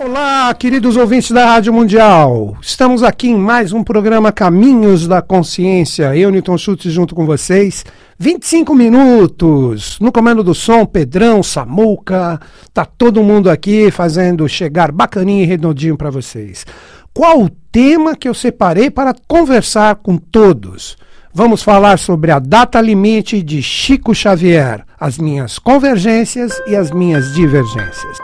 Olá, queridos ouvintes da Rádio Mundial. Estamos aqui em mais um programa Caminhos da Consciência. Eu, Newton Schultz, junto com vocês. 25 minutos. No comando do som, Pedrão, Samuca. Tá todo mundo aqui fazendo chegar bacaninho e redondinho para vocês. Qual o tema que eu separei para conversar com todos? Vamos falar sobre a data limite de Chico Xavier, as minhas convergências e as minhas divergências.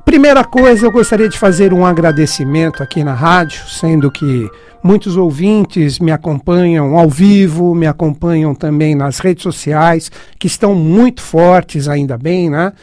Primeira coisa, eu gostaria de fazer um agradecimento aqui na rádio, sendo que muitos ouvintes me acompanham ao vivo, me acompanham também nas redes sociais, que estão muito fortes, ainda bem, né?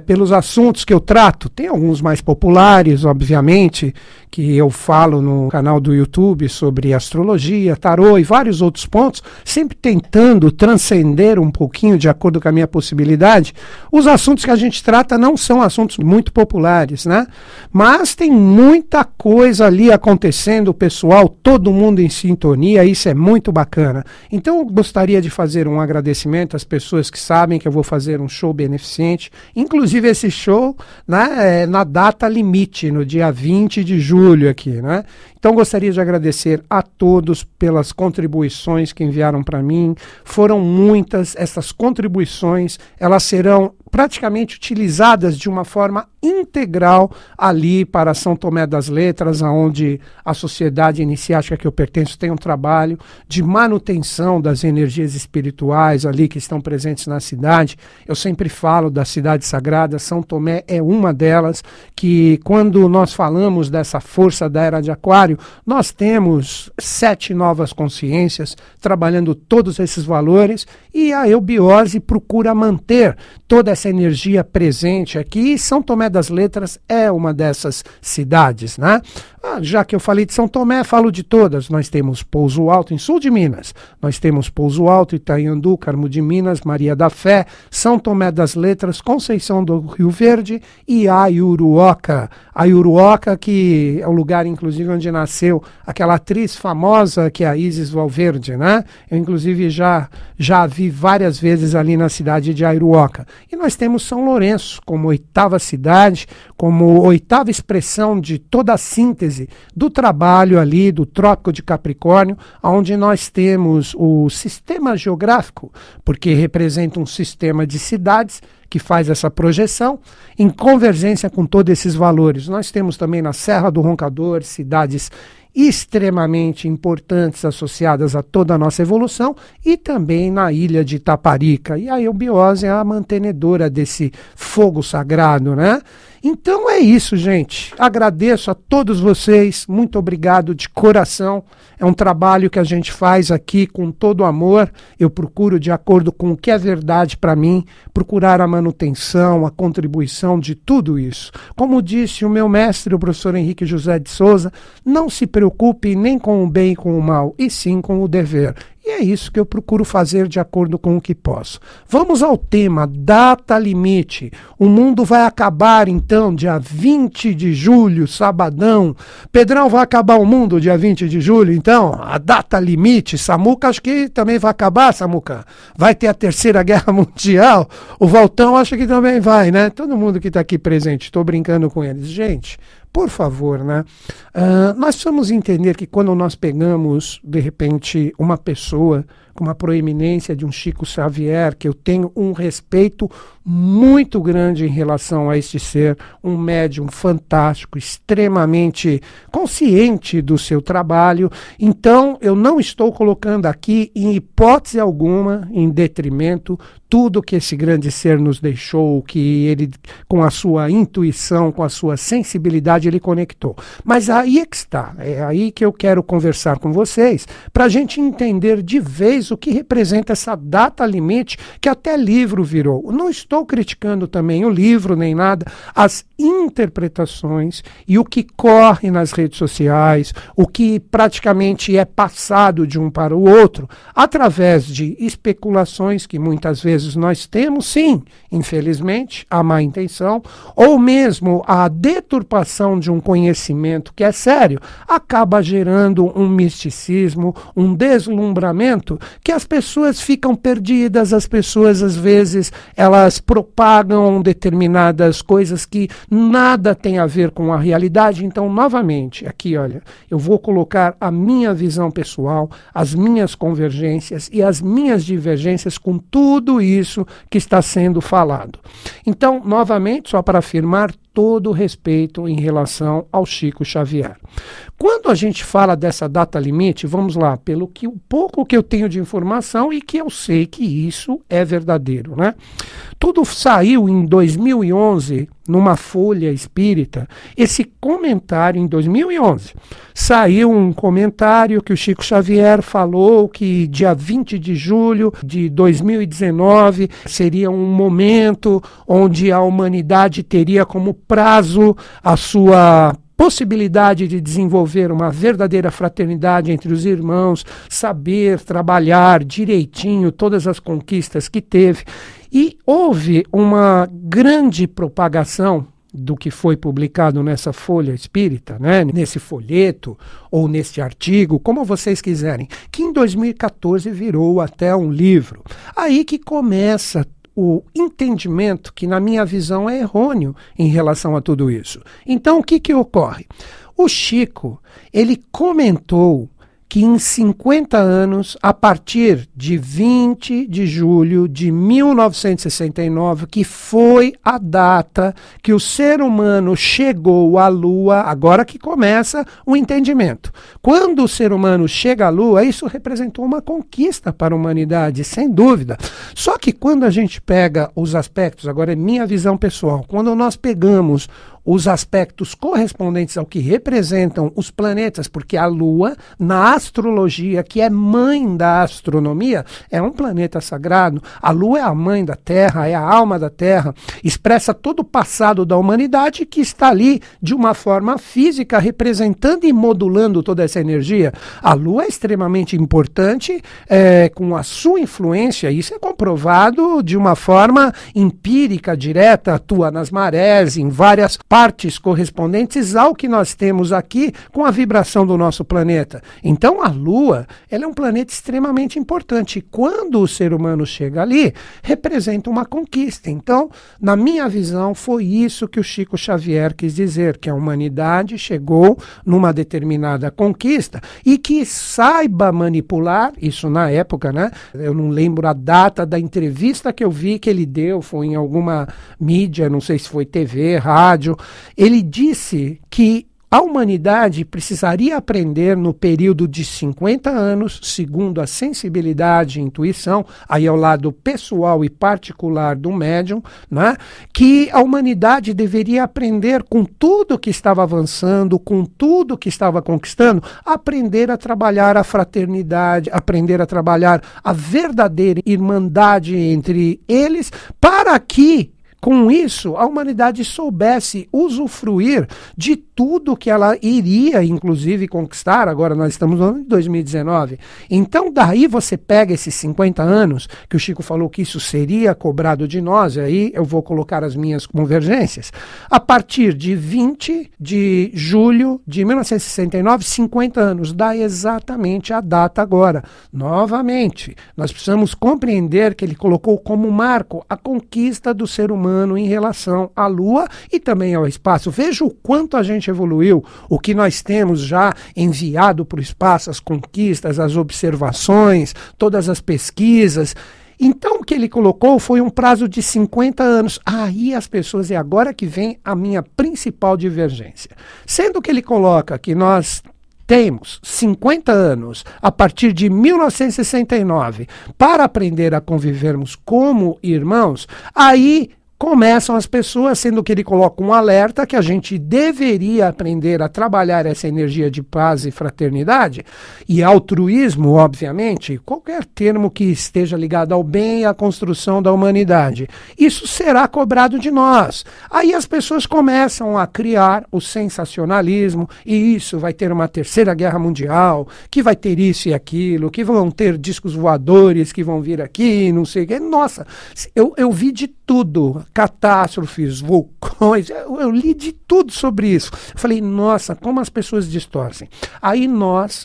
Pelos assuntos que eu trato. Tem alguns mais populares, obviamente, que eu falo no canal do YouTube sobre astrologia, tarô e vários outros pontos, sempre tentando transcender um pouquinho, de acordo com a minha possibilidade. Os assuntos que a gente trata não são assuntos muito populares, né? Mas tem muita coisa ali acontecendo, pessoal, todo mundo em sintonia, isso é muito bacana. Então eu gostaria de fazer um agradecimento às pessoas que sabem que eu vou fazer um show beneficente, inclusive esse show, né, na data limite, no dia 20 de julho aqui, né? Então gostaria de agradecer a todos pelas contribuições que enviaram para mim. Foram muitas essas contribuições, elas serão praticamente utilizadas de uma forma integral ali para São Tomé das Letras, onde a sociedade iniciática que eu pertenço tem um trabalho de manutenção das energias espirituais ali que estão presentes na cidade. Eu sempre falo da cidade sagrada, São Tomé é uma delas, que quando nós falamos dessa força da Era de Aquário, nós temos 7 novas consciências trabalhando todos esses valores, e a eubiose procura manter toda essa energia presente aqui, e São Tomé das Letras é uma dessas cidades, né? Já que eu falei de São Tomé, falo de todas. Nós temos Pouso Alto, em sul de Minas. Nós temos Pouso Alto, Itanhandu, Carmo de Minas, Maria da Fé, São Tomé das Letras, Conceição do Rio Verde e Ayuruoca. Ayuruoca, que é o lugar, inclusive, onde nasceu aquela atriz famosa que é a Isis Valverde, né? Eu, inclusive, já a vi várias vezes ali na cidade de Ayuruoca. E nós temos São Lourenço como 8ª cidade, como 8ª expressão de toda a síntese do trabalho ali do Trópico de Capricórnio, onde nós temos o sistema geográfico, porque representa um sistema de cidades que faz essa projeção em convergência com todos esses valores. Nós temos também na Serra do Roncador cidades extremamente importantes associadas a toda a nossa evolução, e também na ilha de Itaparica. E a eubiose é a mantenedora desse fogo sagrado, né? Então é isso, gente. Agradeço a todos vocês, muito obrigado de coração. É um trabalho que a gente faz aqui com todo amor. Eu procuro, de acordo com o que é verdade para mim, procurar a manutenção, a contribuição de tudo isso. Como disse o meu mestre, o professor Henrique José de Souza, não se preocupe nem com o bem e com o mal, e sim com o dever. E é isso que eu procuro fazer de acordo com o que posso. Vamos ao tema, data limite. O mundo vai acabar, então, dia 20 de julho, sabadão. Pedrão, vai acabar o mundo dia 20 de julho, então? A data limite. Samuca, acho que também vai acabar, Samuca. Vai ter a Terceira Guerra Mundial. O Valtão, acho que também vai, né? Todo mundo que está aqui presente, estou brincando com eles. Gente, por favor, né? Nós precisamos entender que quando nós pegamos, de repente, uma pessoa com uma proeminência de um Chico Xavier, que eu tenho um respeito muito grande em relação a este ser, um médium fantástico, extremamente consciente do seu trabalho. Então, eu não estou colocando aqui, em hipótese alguma, em detrimento, tudo que esse grande ser nos deixou, que ele, com a sua intuição, com a sua sensibilidade, ele conectou. Mas aí é que está, é aí que eu quero conversar com vocês, para a gente entender de vez o que representa essa data limite, que até livro virou. Não estou criticando também o livro, nem nada, as interpretações e o que corre nas redes sociais, o que praticamente é passado de um para o outro, através de especulações que muitas vezes nós temos, sim, infelizmente, a má intenção, ou mesmo a deturpação de um conhecimento que é sério, acaba gerando um misticismo, um deslumbramento que as pessoas ficam perdidas, as pessoas às vezes elas propagam determinadas coisas que nada tem a ver com a realidade. Então, novamente, aqui, olha, eu vou colocar a minha visão pessoal, as minhas convergências e as minhas divergências com tudo isso que está sendo falado. Então, novamente, só para afirmar, todo o respeito em relação ao Chico Xavier. Quando a gente fala dessa data limite, vamos lá, pelo que o pouco que eu tenho de informação e que eu sei que isso é verdadeiro, né? Tudo saiu em 2011 numa Folha Espírita. Esse comentário em 2011 saiu um comentário que o Chico Xavier falou que dia 20 de julho de 2019 seria um momento onde a humanidade teria como prazo a sua possibilidade de desenvolver uma verdadeira fraternidade entre os irmãos, saber trabalhar direitinho todas as conquistas que teve. E houve uma grande propagação do que foi publicado nessa Folha Espírita, né, nesse folheto ou nesse artigo, como vocês quiserem, que em 2014 virou até um livro. Aí que começa o entendimento que, na minha visão, é errôneo em relação a tudo isso. Então, o que ocorre? O Chico, ele comentou que em 50 anos, a partir de 20 de julho de 1969, que foi a data que o ser humano chegou à Lua, agora que começa o entendimento. Quando o ser humano chega à Lua, isso representou uma conquista para a humanidade, sem dúvida. Só que quando a gente pega os aspectos, agora é minha visão pessoal, quando nós pegamos os aspectos correspondentes ao que representam os planetas, porque a Lua, na astrologia, que é mãe da astronomia, é um planeta sagrado. A Lua é a mãe da Terra, é a alma da Terra, expressa todo o passado da humanidade que está ali de uma forma física, representando e modulando toda essa energia. A Lua é extremamente importante, com a sua influência, isso é comprovado de uma forma empírica, direta, atua nas marés, em várias partes correspondentes ao que nós temos aqui com a vibração do nosso planeta. Então a Lua, ela é um planeta extremamente importante. E quando o ser humano chega ali, representa uma conquista. Então, na minha visão, foi isso que o Chico Xavier quis dizer, que a humanidade chegou numa determinada conquista e que saiba manipular, isso na época, né? Eu não lembro a data da entrevista que eu vi que ele deu, foi em alguma mídia, não sei se foi TV, rádio. Ele disse que a humanidade precisaria aprender no período de 50 anos, segundo a sensibilidade e intuição, aí é o lado pessoal e particular do médium, né, que a humanidade deveria aprender com tudo que estava avançando, com tudo que estava conquistando, aprender a trabalhar a fraternidade, aprender a trabalhar a verdadeira irmandade entre eles, para que com isso, a humanidade soubesse usufruir de tudo que ela iria, inclusive, conquistar. Agora nós estamos em 2019. Então, daí você pega esses 50 anos, que o Chico falou que isso seria cobrado de nós, e aí eu vou colocar as minhas convergências. A partir de 20 de julho de 1969, 50 anos, dá exatamente a data agora. Novamente, nós precisamos compreender que ele colocou como marco a conquista do ser humano em relação à Lua e também ao espaço. Veja o quanto a gente evoluiu, o que nós temos já enviado para o espaço, as conquistas, as observações, todas as pesquisas. Então o que ele colocou foi um prazo de 50 anos. Aí as pessoas, é agora que vem a minha principal divergência. Sendo que ele coloca que nós temos 50 anos, a partir de 1969, para aprender a convivermos como irmãos, aí começam as pessoas, sendo que ele coloca um alerta que a gente deveria aprender a trabalhar essa energia de paz e fraternidade e altruísmo, obviamente, qualquer termo que esteja ligado ao bem e à construção da humanidade. Isso será cobrado de nós. Aí as pessoas começam a criar o sensacionalismo e isso vai ter uma terceira guerra mundial, que vai ter isso e aquilo, que vão ter discos voadores que vão vir aqui, não sei o que. Nossa, eu vi de tudo, catástrofes, vulcões, eu li de tudo sobre isso. Eu falei, nossa, como as pessoas distorcem. Aí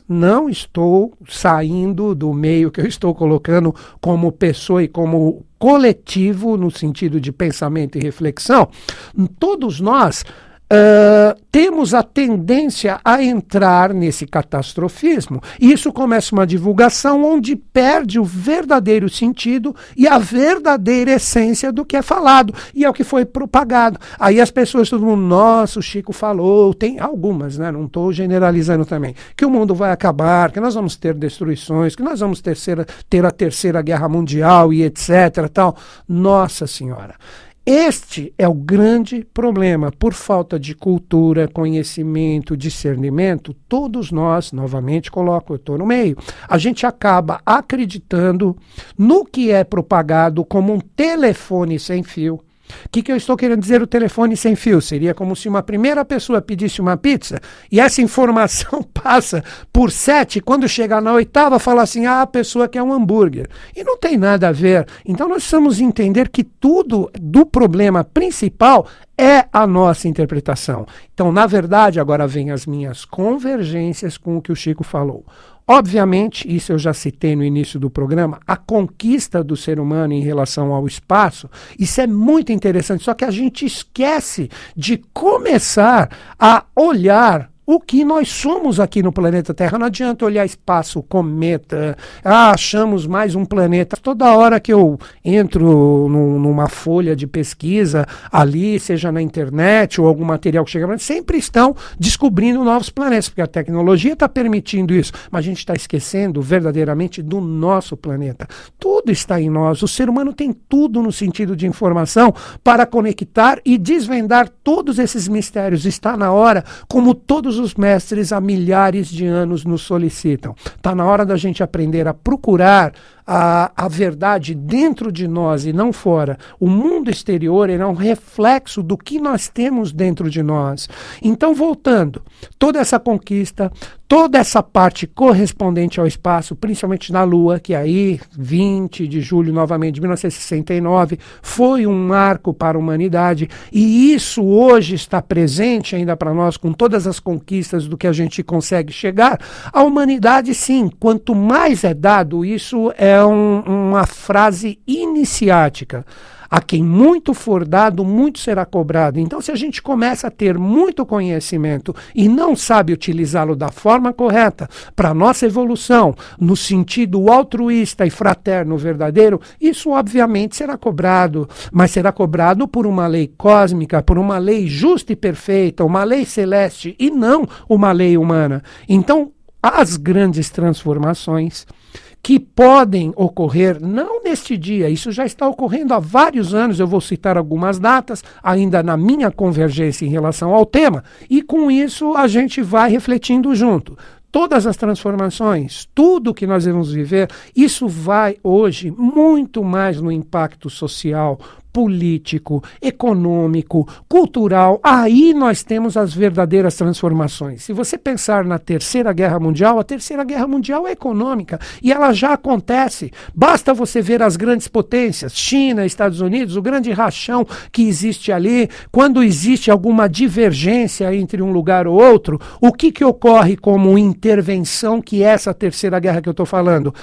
não estou saindo do meio que eu estou colocando como pessoa e como coletivo, no sentido de pensamento e reflexão. Todos nós temos a tendência a entrar nesse catastrofismo. E isso começa uma divulgação onde perde o verdadeiro sentido e a verdadeira essência do que é falado. E é o que foi propagado. Aí as pessoas, todo mundo, nossa, o Chico falou, tem algumas, né? Não estou generalizando também, que o mundo vai acabar, que nós vamos ter destruições, que nós vamos ter a terceira guerra mundial e etc. Tal. Nossa Senhora! Este é o grande problema. Por falta de cultura, conhecimento, discernimento, todos nós, novamente coloco, eu estou no meio, a gente acaba acreditando no que é propagado como um telefone sem fio. O que eu estou querendo dizer o telefone sem fio? Seria como se uma primeira pessoa pedisse uma pizza e essa informação passa por 7, quando chegar na 8ª fala assim, a pessoa quer um hambúrguer. E não tem nada a ver. Então nós precisamos entender que tudo do problema principal é a nossa interpretação. Então, na verdade, agora vem as minhas convergências com o que o Chico falou. Obviamente, isso eu já citei no início do programa, a conquista do ser humano em relação ao espaço, isso é muito interessante, só que a gente esquece de começar a olhar o que nós somos aqui no planeta Terra. Não adianta olhar espaço, cometa, achamos mais um planeta. Toda hora que eu entro numa folha de pesquisa ali, seja na internet ou algum material que chega para mim, sempre estão descobrindo novos planetas, porque a tecnologia está permitindo isso, mas a gente está esquecendo verdadeiramente do nosso planeta. Tudo está em nós, o ser humano tem tudo no sentido de informação para conectar e desvendar todos esses mistérios. Está na hora, como todos os mestres há milhares de anos nos solicitam. Está na hora da gente aprender a procurar a verdade dentro de nós e não fora. O mundo exterior é um reflexo do que nós temos dentro de nós. Então, voltando, toda essa conquista, toda essa parte correspondente ao espaço, principalmente na Lua, que aí, 20 de julho novamente de 1969, foi um marco para a humanidade, e isso hoje está presente ainda para nós, com todas as conquistas do que a gente consegue chegar. A humanidade, sim, quanto mais é dado, isso é uma frase iniciática. A quem muito for dado, muito será cobrado. Então, se a gente começa a ter muito conhecimento e não sabe utilizá-lo da forma correta para a nossa evolução, no sentido altruísta e fraterno verdadeiro, isso obviamente será cobrado, mas será cobrado por uma lei cósmica, por uma lei justa e perfeita, uma lei celeste e não uma lei humana. Então, as grandes transformações que podem ocorrer, não neste dia, isso já está ocorrendo há vários anos, eu vou citar algumas datas, ainda na minha convergência em relação ao tema, e com isso a gente vai refletindo junto. Todas as transformações, tudo que nós vamos viver, isso vai hoje muito mais no impacto social, político, econômico, cultural. Aí nós temos as verdadeiras transformações. Se você pensar na Terceira Guerra Mundial, a Terceira Guerra Mundial é econômica e ela já acontece. Basta você ver as grandes potências, China, Estados Unidos, o grande rachão que existe ali. Quando existe alguma divergência entre um lugar ou outro, o que ocorre como intervenção, que é essa Terceira Guerra que eu estou falando?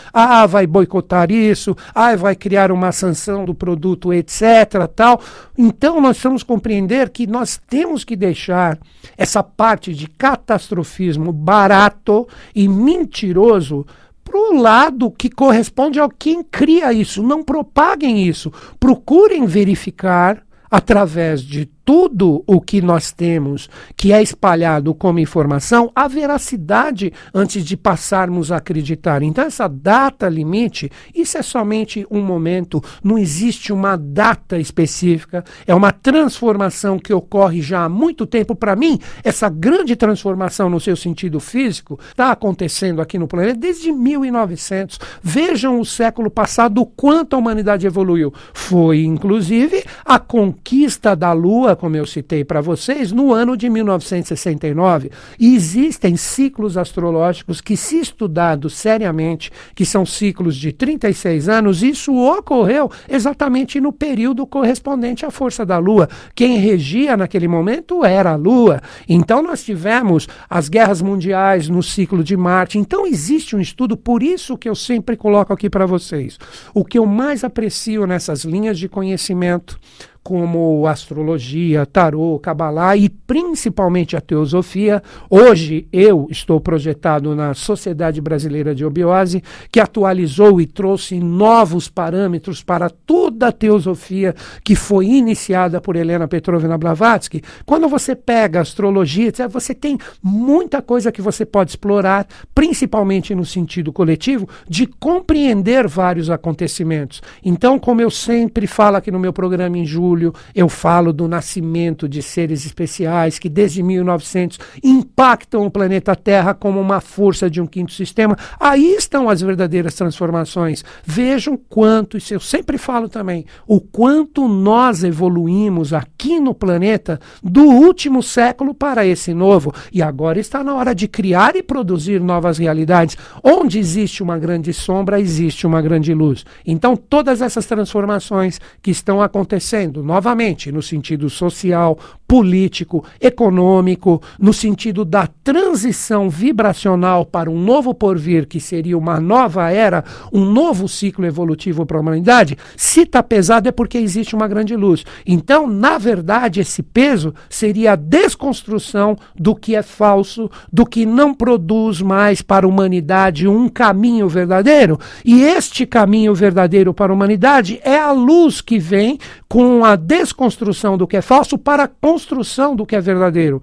Vai boicotar isso, vai criar uma sanção do produto, etc. Tal. Então nós vamos compreender que nós temos que deixar essa parte de catastrofismo barato e mentiroso para o lado que corresponde ao quem cria isso. Não propaguem isso. Procurem verificar através de tudo o que nós temos, que é espalhado como informação, a veracidade antes de passarmos a acreditar. Então essa data limite, isso é somente um momento, não existe uma data específica, é uma transformação que ocorre já há muito tempo. Para mim, essa grande transformação no seu sentido físico está acontecendo aqui no planeta desde 1900. Vejam o século passado, o quanto a humanidade evoluiu. Foi, inclusive, a conquista da Lua como eu citei para vocês, no ano de 1969. E existem ciclos astrológicos que, se estudados seriamente, que são ciclos de 36 anos, isso ocorreu exatamente no período correspondente à força da Lua. Quem regia naquele momento era a Lua. Então nós tivemos as guerras mundiais no ciclo de Marte. Então existe um estudo, por isso que eu sempre coloco aqui para vocês. O que eu mais aprecio nessas linhas de conhecimento, como astrologia, tarô, cabalá e principalmente a teosofia. Hoje eu estou projetado na Sociedade Brasileira de Obiose, que atualizou e trouxe novos parâmetros para toda a teosofia que foi iniciada por Helena Petrovna Blavatsky. Quando você pega a astrologia, você tem muita coisa que você pode explorar, principalmente no sentido coletivo, de compreender vários acontecimentos. Então, como eu sempre falo aqui no meu programa em julho, eu falo do nascimento de seres especiais que desde 1900 impactam o planeta Terra como uma força de um quinto sistema. Aí estão as verdadeiras transformações. Vejam quanto, isso eu sempre falo também, o quanto nós evoluímos aqui no planeta do último século para esse novo. E agora está na hora de criar e produzir novas realidades. Onde existe uma grande sombra, existe uma grande luz. Então todas essas transformações que estão acontecendo, novamente, no sentido social, político, econômico, no sentido da transição vibracional para um novo porvir, que seria uma nova era, um novo ciclo evolutivo para a humanidade, se está pesado é porque existe uma grande luz. Então, na verdade, esse peso seria a desconstrução do que é falso, do que não produz mais para a humanidade um caminho verdadeiro. E este caminho verdadeiro para a humanidade é a luz que vem com a desconstrução do que é falso para a construção do que é verdadeiro.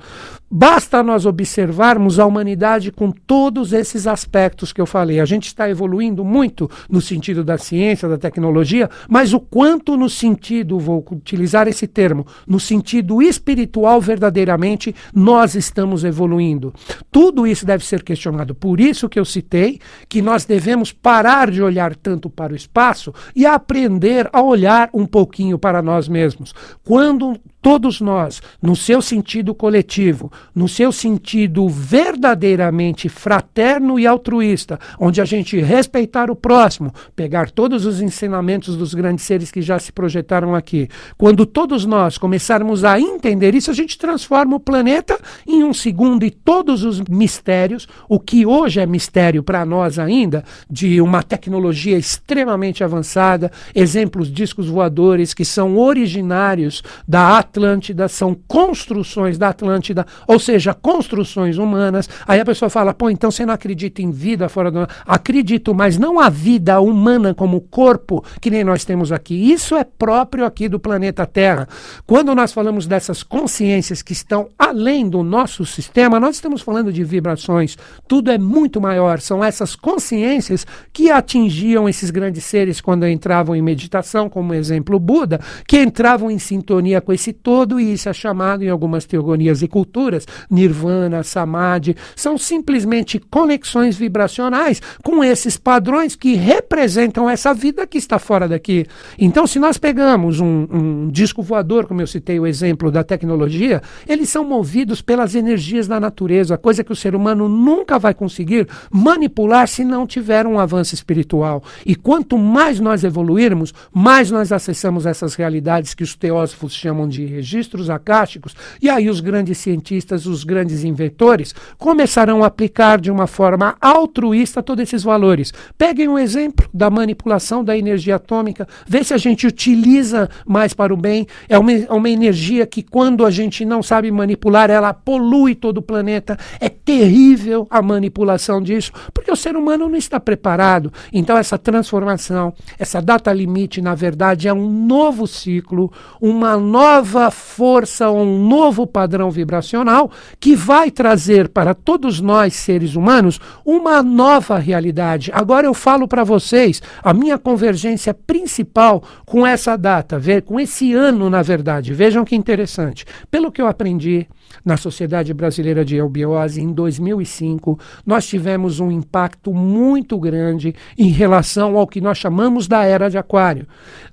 Basta nós observarmos a humanidade com todos esses aspectos que eu falei. A gente está evoluindo muito no sentido da ciência, da tecnologia, mas o quanto no sentido, vou utilizar esse termo, no sentido espiritual verdadeiramente, nós estamos evoluindo. Tudo isso deve ser questionado. Por isso que eu citei que nós devemos parar de olhar tanto para o espaço e aprender a olhar um pouquinho para nós mesmos. Quando todos nós, no seu sentido coletivo, no seu sentido verdadeiramente fraterno e altruísta, onde a gente respeitar o próximo, pegar todos os ensinamentos dos grandes seres que já se projetaram aqui, quando todos nós começarmos a entender isso, a gente transforma o planeta em um segundo e todos os mistérios, o que hoje é mistério para nós ainda, de uma tecnologia extremamente avançada, exemplos discos voadores que são originários da Atlântida, são construções da Atlântida, ou seja, construções humanas. Aí a pessoa fala, pô, então você não acredita em vida fora do... Acredito, mas não a vida humana como corpo que nem nós temos aqui. Isso é próprio aqui do planeta Terra. Quando nós falamos dessas consciências que estão além do nosso sistema, nós estamos falando de vibrações. Tudo é muito maior. São essas consciências que atingiam esses grandes seres quando entravam em meditação, como exemplo Buda, que entravam em sintonia com esse todo, e isso é chamado em algumas teorias e culturas, nirvana, samadhi, são simplesmente conexões vibracionais com esses padrões que representam essa vida que está fora daqui. Então, se nós pegamos um disco voador, como eu citei o exemplo da tecnologia, eles são movidos pelas energias da natureza, coisa que o ser humano nunca vai conseguir manipular se não tiver um avanço espiritual. E quanto mais nós evoluirmos, mais nós acessamos essas realidades que os teósofos chamam de registros acásticos, e aí os grandes cientistas, os grandes inventores, começarão a aplicar de uma forma altruísta todos esses valores. Peguem um exemplo da manipulação da energia atômica, vê se a gente utiliza mais para o bem. É uma energia que, quando a gente não sabe manipular, ela polui todo o planeta. É terrível a manipulação disso, porque o ser humano não está preparado. Então essa transformação, essa data limite, na verdade, é um novo ciclo, uma nova força, um novo padrão vibracional que vai trazer para todos nós, seres humanos, uma nova realidade. Agora eu falo para vocês a minha convergência principal com essa data, com esse ano, na verdade. Vejam que interessante. Pelo que eu aprendi na Sociedade Brasileira de Obiose, em 2005, nós tivemos um impacto muito grande em relação ao que nós chamamos da Era de Aquário.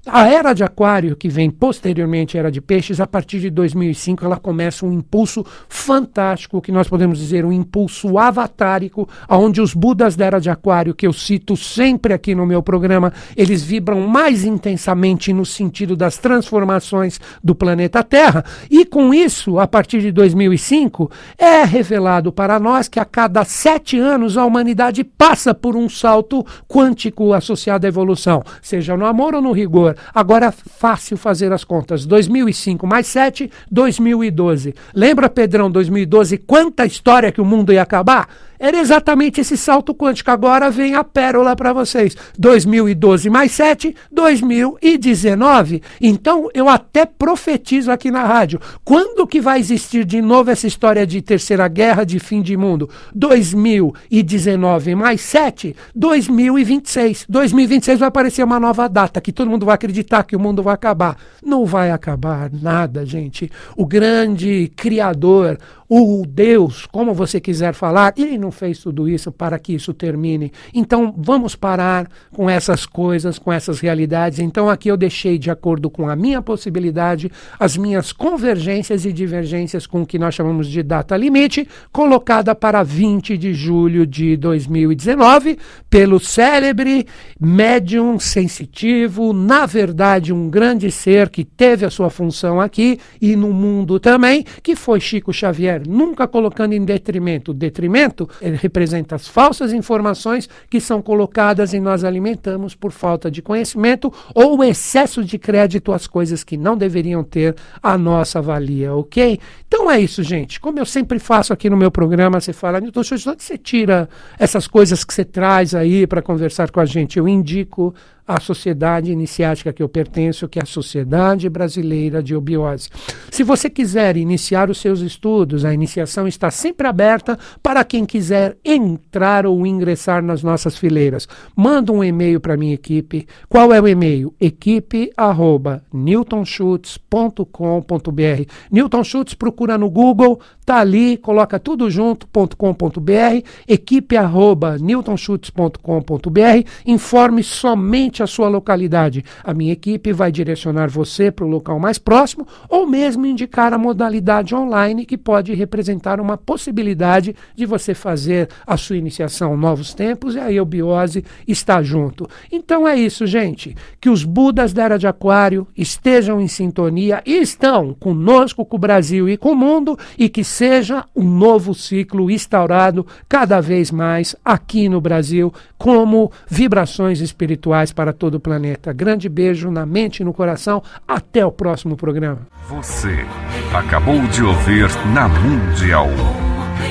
A Era de Aquário, que vem posteriormente à Era de Peixes, antes, a partir de 2005, ela começa um impulso fantástico, que nós podemos dizer um impulso avatárico, onde os Budas da Era de Aquário, que eu cito sempre aqui no meu programa, eles vibram mais intensamente no sentido das transformações do planeta Terra, e com isso, a partir de 2005, é revelado para nós que a cada 7 anos a humanidade passa por um salto quântico associado à evolução, seja no amor ou no rigor. Agora é fácil fazer as contas. 2005 mais 7, 2012. Lembra, Pedrão, 2012, quanta história que o mundo ia acabar? Era exatamente esse salto quântico. Agora vem a pérola para vocês. 2012 mais 7, 2019. Então, eu até profetizo aqui na rádio. Quando que vai existir de novo essa história de terceira guerra, de fim de mundo? 2019 mais 7, 2026. 2026 vai aparecer uma nova data, que todo mundo vai acreditar que o mundo vai acabar. Não vai acabar nada, gente. O grande Criador, o Deus, como você quiser falar, ele não fez tudo isso para que isso termine. Então, vamos parar com essas coisas, com essas realidades. Então, aqui eu deixei, de acordo com a minha possibilidade, as minhas convergências e divergências com o que nós chamamos de data limite, colocada para 20 de julho de 2019, pelo célebre médium sensitivo, na verdade, um grande ser que teve a sua função aqui e no mundo também, que foi Chico Xavier, nunca colocando em detrimento. O detrimento representa as falsas informações que são colocadas e nós alimentamos por falta de conhecimento ou excesso de crédito às coisas que não deveriam ter a nossa valia, ok? Então é isso, gente. Como eu sempre faço aqui no meu programa, você fala, Newton, onde você tira essas coisas que você traz aí para conversar com a gente? Eu indico a sociedade iniciática que eu pertenço, que é a Sociedade Brasileira de Obiose. Se você quiser iniciar os seus estudos, a iniciação está sempre aberta para quem quiser entrar ou ingressar nas nossas fileiras. Manda um e-mail para a minha equipe. Qual é o e-mail? equipe@newtonschutz.com.br. Newton Schutz, procura no Google, tá ali, coloca tudo junto.com.br, equipe@newtonschutz.com.br, informe somente a sua localidade. A minha equipe vai direcionar você para o local mais próximo ou mesmo indicar a modalidade online que pode representar uma possibilidade de você fazer a sua iniciação Novos Tempos e a Eubiose está junto. Então é isso, gente. Que os Budas da Era de Aquário estejam em sintonia e estão conosco, com o Brasil e com o mundo, e que seja um novo ciclo instaurado cada vez mais aqui no Brasil como vibrações espirituais para todo o planeta. Grande beijo na mente e no coração. Até o próximo programa. Você acabou de ouvir na Mundial.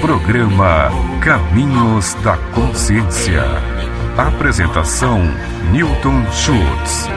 Programa Caminhos da Consciência. Apresentação Newton Schutz.